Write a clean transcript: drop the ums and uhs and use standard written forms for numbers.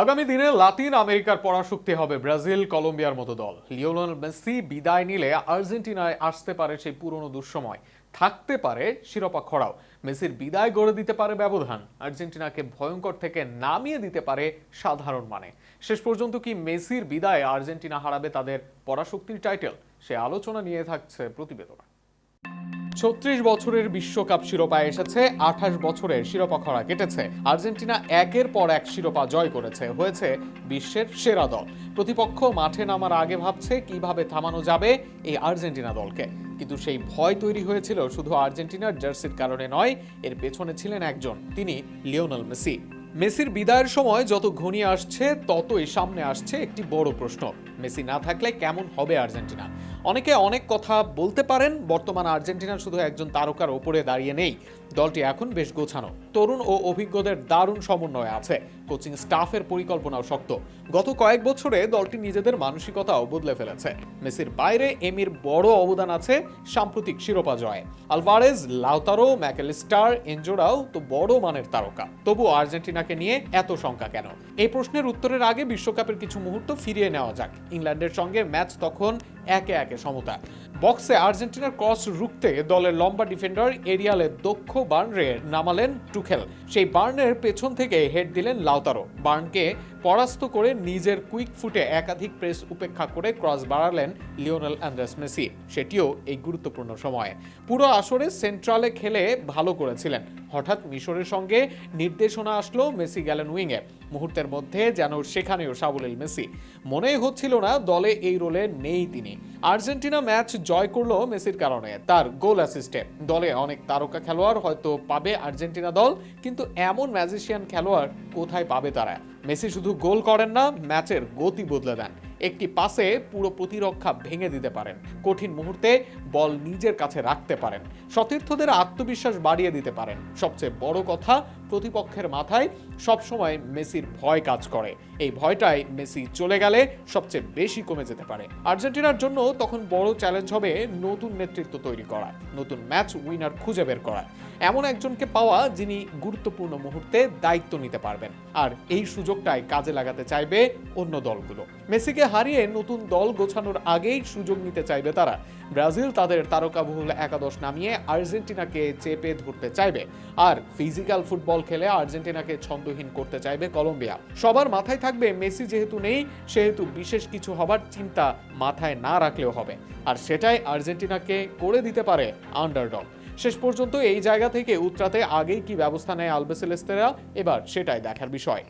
আগামী দিনে লাতিন আমেরিকার পরাশক্তি হবে ব্রাজিল, কলম্বিয়ার মতো দল। লিওনেল মেসি বিদায় নিলে আর্জেন্টিনায় আসতে পারে সেই পুরনো দুঃসময়, থাকতে পারে শিরোপা খরাও। মেসির বিদায় গড়ে দিতে পারে ব্যবধান, আর্জেন্টিনাকে ভয়ঙ্কর থেকে নামিয়ে দিতে পারে সাধারণ মানে। শেষ পর্যন্ত কি মেসির বিদায় আর্জেন্টিনা হারাবে তাদের পরাশক্তির টাইটেল? সে আলোচনা নিয়ে থাকছে প্রতিবেদনা। ৩৬ বছরের বিশ্বকাপ শিরোপা এসেছে, ২৮ বছরের শিরোপা খরা কেটেছে। আর্জেন্টিনা একের পর এক শিরোপা জয় করেছে, হয়েছে বিশ্বের সেরা দল। প্রতিপক্ষ মাঠে নামার আগে ভাবছে কিভাবে থামানো যাবে এই আর্জেন্টিনা দলকে। কিন্তু সেই ভয় তৈরি হয়েছিল শুধু আর্জেন্টিনার জার্সির কারণে নয়, এর পেছনে ছিলেন একজন, তিনি লিওনেল মেসি। মেসির বিদায়ের সময় যত ঘনিয়ে আসছে ততই সামনে আসছে একটি বড় প্রশ্ন: মেসি না থাকলে কেমন হবে আর্জেন্টিনা? অনেকে অনেক কথা বলতে পারেন, বর্তমান আর্জেন্টিনা শুধু একজন তারকার ওপরে দাঁড়িয়ে নেই। দলটি এখন বেশ গোছানো, তরুণ ও অভিজ্ঞদের দারুণ সমন্বয় আছে, কোচিং স্টাফের পরিকল্পনাও শক্ত। গত কয়েক বছরে দলটি নিজেদের মানসিকতাও বদলে ফেলেছে। মেসির বাইরে এমির বড় অবদান আছে সাম্প্রতিক শিরোপা জয়ে। আলভারেজ, লাউতারো, ম্যাকেলিস্টার, এনজোরাও তো বড় মানের তারকা। তবু আর্জেন্টিনাকে নিয়ে এত শঙ্কা কেন? এই প্রশ্নের উত্তরের আগে বিশ্বকাপের কিছু মুহূর্ত ফিরিয়ে নেওয়া যাক। ইংল্যান্ডের সঙ্গে ম্যাচ তখন একে একে সমতা। বক্সে আর্জেন্টিনার ক্রস রুখতে দলের লম্বা ডিফেন্ডার এরিয়ালে দক্ষ বার্নরে নামালেন টুখেল। সেই বার্নের পেছন থেকে হেড দিলেন লাউতারো। বার্নকে পরাস্ত করে নিজের কুইক ফুটে একাধিক প্রেস উপেক্ষা করে ক্রস বাড়ালেন লিওনেল আন্দ্রেস মেসি, সেটিও এই গুরুত্বপূর্ণ সময়ে। পুরো আসরে সেন্ট্রালে খেলে ভালো করেছিলেন। হঠাৎ মিশরের সঙ্গে নির্দেশনা আসলো, মেসি গেলেন উইংয়ে। মুহূর্তের মধ্যে যেন সেখানেও সাবলীল মেসি। মনেই হচ্ছিল না দলে এই রোলে নেই তিনি। আর্জেন্টিনা ম্যাচ জয় করলো মেসির কারণে, তার গোল অ্যাসিস্টে। দলে অনেক তারকা খেলোয়াড় হয়তো পাবে আর্জেন্টিনা দল, কিন্তু এমন ম্যাজিশিয়ান খেলোয়াড় কোথায় পাবে তারা? মেসি শুধু গোল করেন না, ম্যাচের গতি বদলে দেন। একটি পাসে পুরো প্রতিরক্ষা ভেঙে দিতে পারেন, কঠিন মুহূর্তে বল নিজের কাছে রাখতে পারেন, সতীর্থদের আত্মবিশ্বাস বাড়িয়ে দিতে পারেন। সবচেয়ে বড় কথা, প্রতিপক্ষের মাথায় সবসময় মেসির ভয় কাজ করে। এই ভয়টাই মেসি চলে গেলে সবচেয়ে বেশি কমে যেতে পারে। আর্জেন্টিনার জন্য তখন বড় চ্যালেঞ্জ হবে নতুন নেতৃত্ব তৈরি করা, নতুন ম্যাচ উইনার খুঁজে বের করা, এমন একজনকে পাওয়া যিনি গুরুত্বপূর্ণ মুহূর্তে দায়িত্ব নিতে পারবেন। আর এই সুযোগটাই কাজে লাগাতে চাইবে অন্য দলগুলো। মেসিকে হারিয়ে নতুন দল গোছানোর আগেই সুযোগ নিতে চাইবে তারা। ব্রাজিল তাদের তারকাবহুল একাদশ নামিয়ে আর্জেন্টিনাকে চেপে ধরতে চাইবে, আর ফিজিক্যাল ফুটবল খেলে আর্জেন্টিনাকে ছন্দহীন করতে চাইবে কলম্বিয়া। সবার মাথায় থাকবে মেসি যেহেতু নেই, সেহেতু বিশেষ কিছু হবার চিন্তা মাথায় না রাখলেও হবে, আর সেটাই আর্জেন্টিনাকে করে দিতে পারে আন্ডারডগ। শেষ পর্যন্ত এই জায়গা থেকে উতরাতে আগেই কি ব্যবস্থা নেয় আলবিসেলেস্তেরা, এবার সেটাই দেখার বিষয়।